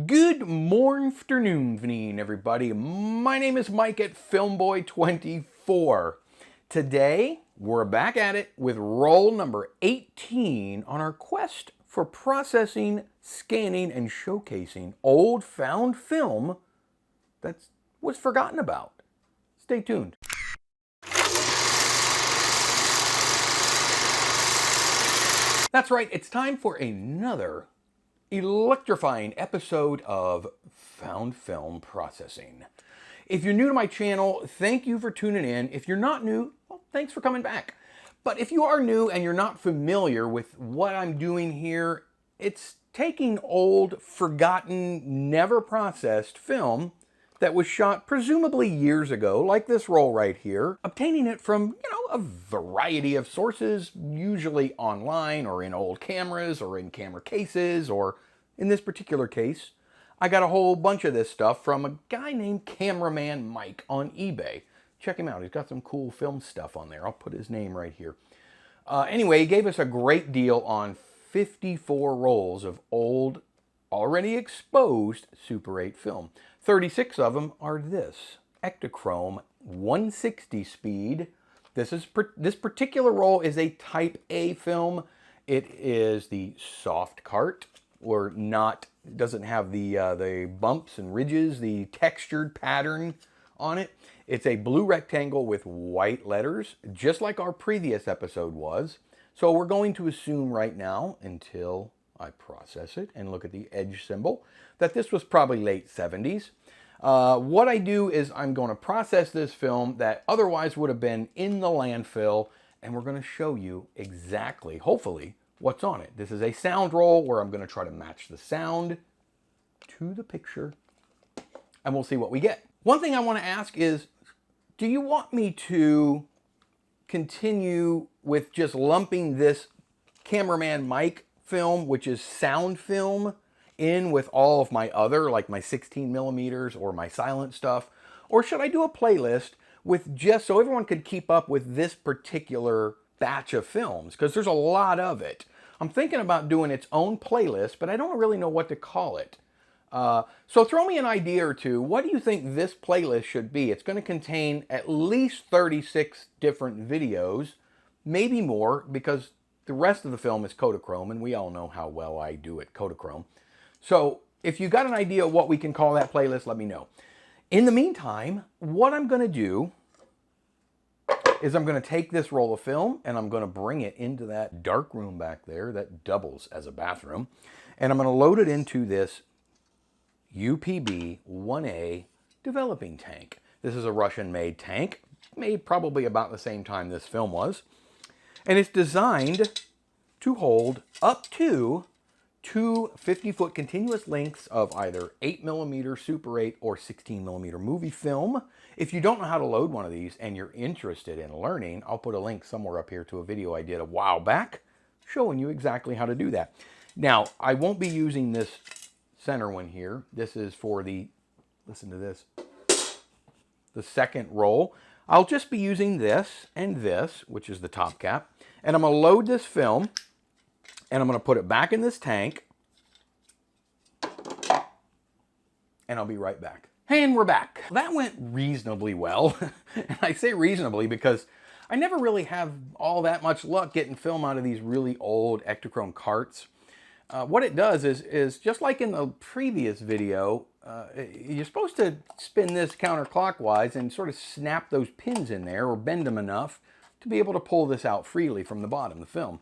Good morning, everybody. My name is Mike at Filmboy24. Today, we're back at it with roll number 18 on our quest for processing, scanning, and showcasing old found film that was forgotten about. Stay tuned. That's right, it's time for another electrifying episode of Found Film Processing. If you're new to my channel, thank you for tuning in. If you're not new, well, thanks for coming back. But if you are new and you're not familiar with what I'm doing here, it's taking old, forgotten, never processed film that was shot presumably years ago, like this roll right here, obtaining it from, a variety of sources, usually online or in old cameras or in camera cases, or in this particular case, I got a whole bunch of this stuff from a guy named Cameraman Mike on eBay. Check him out. He's got some cool film stuff on there. I'll put his name right here. Anyway, he gave us a great deal on 54 rolls of old, already exposed Super 8 film. 36 of them are this Ektachrome 160 speed. This particular roll is a Type A film. It is the soft cart, or not. It doesn't have the bumps and ridges, the textured pattern on it. It's a blue rectangle with white letters, just like our previous episode was. So we're going to assume right now, until I process it and look at the edge symbol, that this was probably late 70s. What I do is I'm going to process this film that otherwise would have been in the landfill, and we're going to show you exactly, hopefully, what's on it. This is a sound roll where I'm going to try to match the sound to the picture, and we'll see what we get. One thing I want to ask is, do you want me to continue with just lumping this Cameraman Mike film, which is sound film, in with all of my other, like my 16 millimeters or my silent stuff? Or should I do a playlist with just so everyone could keep up with this particular batch of films? Because there's a lot of it. I'm thinking about doing its own playlist, but I don't really know what to call it. So throw me an idea or two. What do you think this playlist should be? It's going to contain at least 36 different videos, maybe more, because the rest of the film is Kodachrome, and we all know how well I do at Kodachrome. So if you got an idea of what we can call that playlist, let me know. In the meantime, what I'm going to do is I'm going to take this roll of film and I'm going to bring it into that dark room back there that doubles as a bathroom. And I'm going to load it into this UPB 1A developing tank. This is a Russian-made tank, made probably about the same time this film was. And it's designed to hold up to two 50-foot continuous lengths of either 8mm Super 8 or 16mm movie film. If you don't know how to load one of these and you're interested in learning, I'll put a link somewhere up here to a video I did a while back showing you exactly how to do that. Now, I won't be using this center one here. This is for the, listen to this, the second roll. I'll just be using this and this, which is the top cap, and I'm going to load this film and I'm going to put it back in this tank, and I'll be right back. And we're back. That went reasonably well. And I say reasonably because I never really have all that much luck getting film out of these really old Ektachrome carts. What it does is just like in the previous video, you're supposed to spin this counterclockwise and sort of snap those pins in there or bend them enough to be able to pull this out freely from the bottom of the film.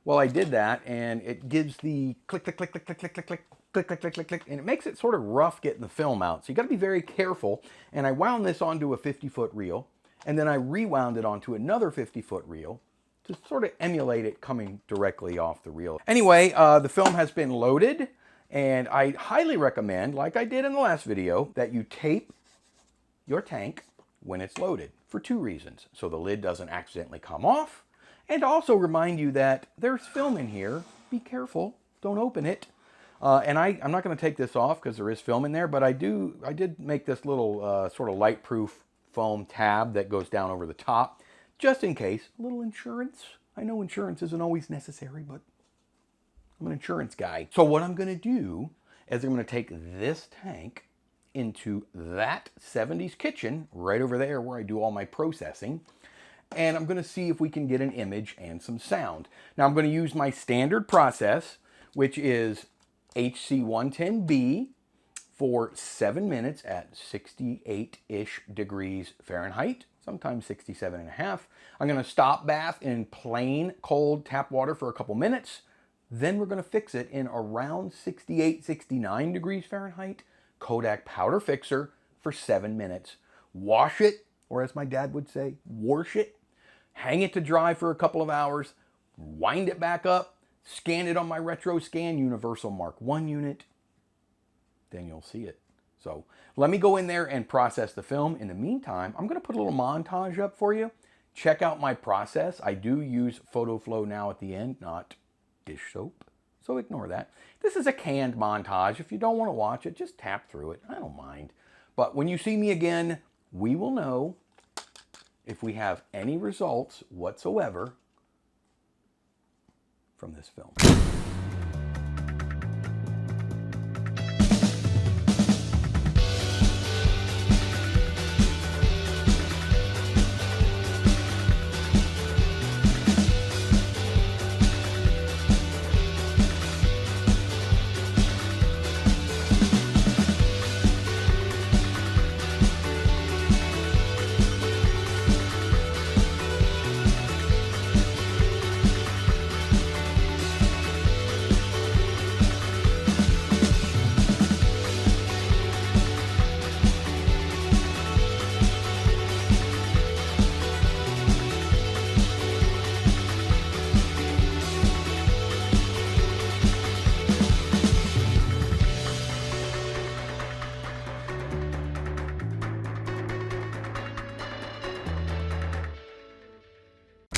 Well, I did that, and it gives the click, click, click, click, click, click, click, click, click, click, click, click, click, and it makes it sort of rough getting the film out. So you got to be very careful. And I wound this onto a 50-foot reel, and then I rewound it onto another 50-foot reel to sort of emulate it coming directly off the reel. Anyway, the film has been loaded, and I highly recommend, like I did in the last video, that you tape your tank when it's loaded for two reasons. So the lid doesn't accidentally come off, and also remind you that there's film in here. Be careful, don't open it. And I'm not going to take this off because there is film in there, but I did make this little sort of light-proof foam tab that goes down over the top, just in case. A little insurance. I know insurance isn't always necessary, but I'm an insurance guy. So what I'm going to do is I'm going to take this tank into that 70s kitchen right over there where I do all my processing, and I'm going to see if we can get an image and some sound. Now I'm going to use my standard process, which is HC110B for 7 minutes at 68-ish degrees Fahrenheit, sometimes 67.5. I'm going to stop bath in plain cold tap water for a couple minutes. Then we're going to fix it in around 68, 69 degrees Fahrenheit, Kodak powder fixer for 7 minutes. Wash it, or as my dad would say, wash it. Hang it to dry for a couple of hours. Wind it back up. Scan it on my retro scan universal Mark I unit. Then you'll see it. So let me go in there and process the film. In the meantime, I'm going to put a little montage up for you. Check out my process. I do use photo flow now at the end, not dish soap, so ignore that. This is a canned montage. If you don't want to watch it, just tap through it. I don't mind. But when you see me again, we will know if we have any results whatsoever from this film.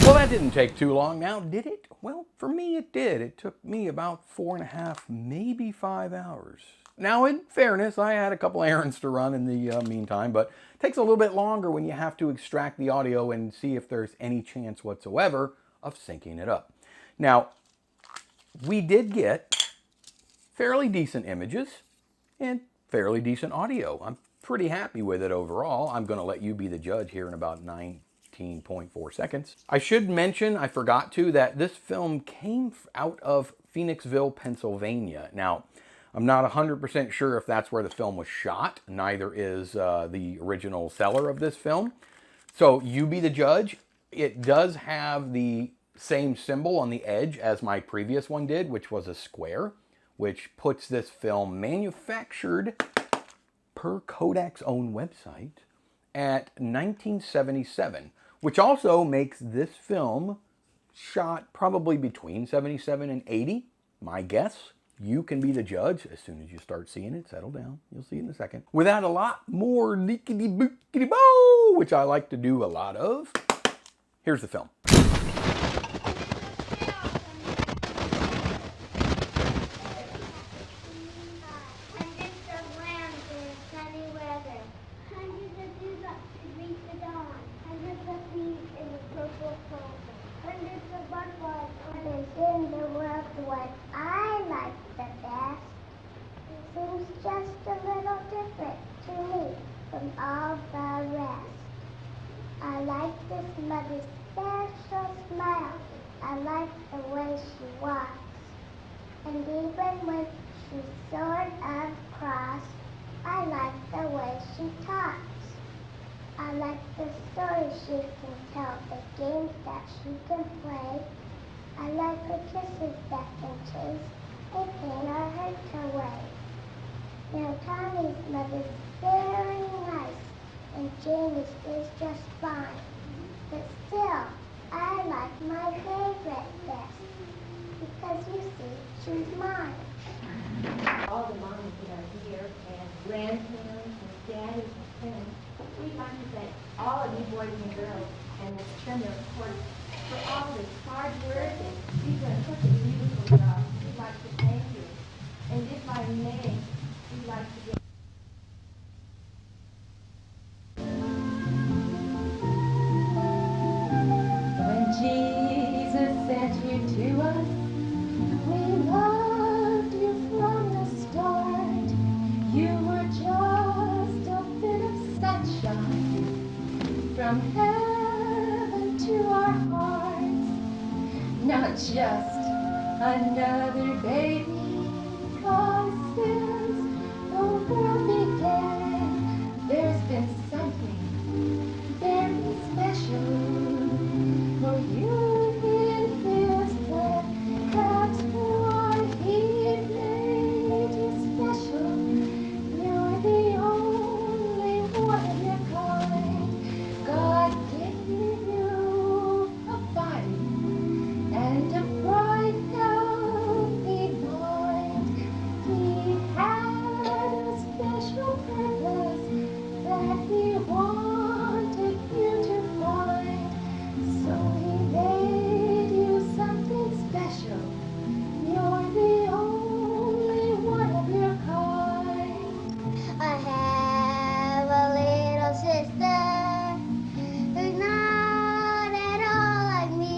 Well, that didn't take too long now, did it? Well, for me it did. It took me about 4.5, maybe 5 hours. Now, in fairness, I had a couple errands to run in the meantime, but it takes a little bit longer when you have to extract the audio and see if there's any chance whatsoever of syncing it up. Now, we did get fairly decent images and fairly decent audio. I'm pretty happy with it overall. I'm going to let you be the judge here in about 19.4 seconds. I should mention, I forgot to, that this film came out of Phoenixville, Pennsylvania. Now, I'm not 100% sure if that's where the film was shot. Neither is the original seller of this film. So you be the judge. It does have the same symbol on the edge as my previous one did, which was a square, which puts this film manufactured per Kodak's own website at 1977, which also makes this film shot probably between 77 and 80, my guess. You can be the judge as soon as you start seeing it. Settle down. You'll see in a second. Without a lot more leakity-bookity-bo, which I like to do a lot of, here's the film. All the rest. I like this mother's special smile. I like the way she walks. And even when she's sort of cross, I like the way she talks. I like the stories she can tell, the games that she can play. I like her kisses that can chase a pain or hurt away. Now Tommy's mother's very nice, and Jamie's is just fine. But still, I like my favorite best, because you see, she's mine. All the moms that are here, and grandparents, and daddies, and friends, we'd like to thank all of you boys and girls, and Miss Turner, of course, for all this hard work, and you've done such a beautiful job. We'd like to thank you. And if I may, we'd like to give Jesus sent you to us. We loved you from the start. from heaven to our hearts. Not just another baby, 'cause since the world began, there's been something very special for you in His plan. That's why He made you special. You're the only one of your kind. God gave you a body and a bright, healthy mind. He had a special purpose that He wanted you to find. So He made you something special. You're the only one of your kind. I have a little sister who's not at all like me.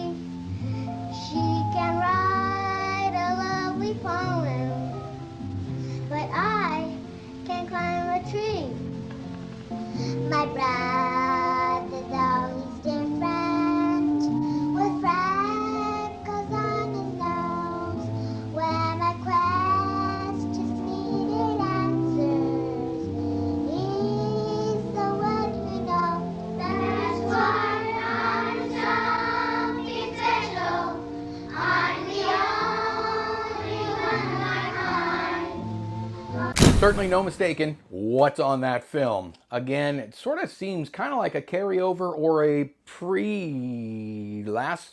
She can write a lovely poem, but I can climb a tree. My brother's always different, with freckles on his nose. When I questions needed answers, he's the one who knows. That's why I'm something special. I'm the only one of my kind. Certainly no mistaking what's on that film. Again, it sort of seems kind of like a carryover or a pre-last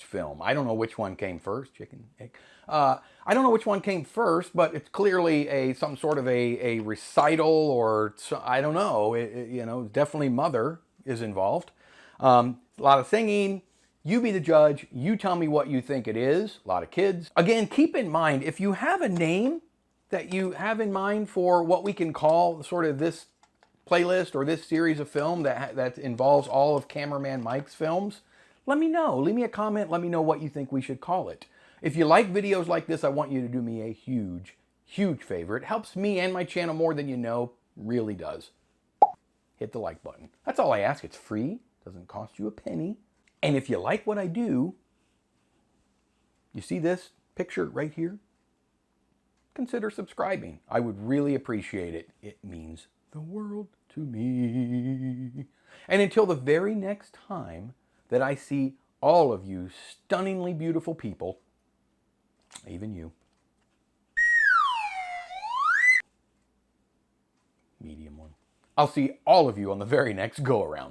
film. I don't know which one came first, chicken, egg. I don't know which one came first, but it's clearly some sort of a recital, or I don't know. You know, definitely Mother is involved. A lot of singing. You be the judge. You tell me what you think it is. A lot of kids. Again, keep in mind, if you have a name that you have in mind for what we can call sort of this playlist or this series of film that involves all of Cameraman Mike's films, let me know. Leave me a comment. Let me know what you think we should call it. If you like videos like this, I want you to do me a huge, huge favor. It helps me and my channel more than you know. Really does. Hit the like button. That's all I ask. It's free. Doesn't cost you a penny. And if you like what I do, you see this picture right here? Consider subscribing. I would really appreciate it. It means the world to me. And until the very next time that I see all of you stunningly beautiful people, even you, medium one, I'll see all of you on the very next go around.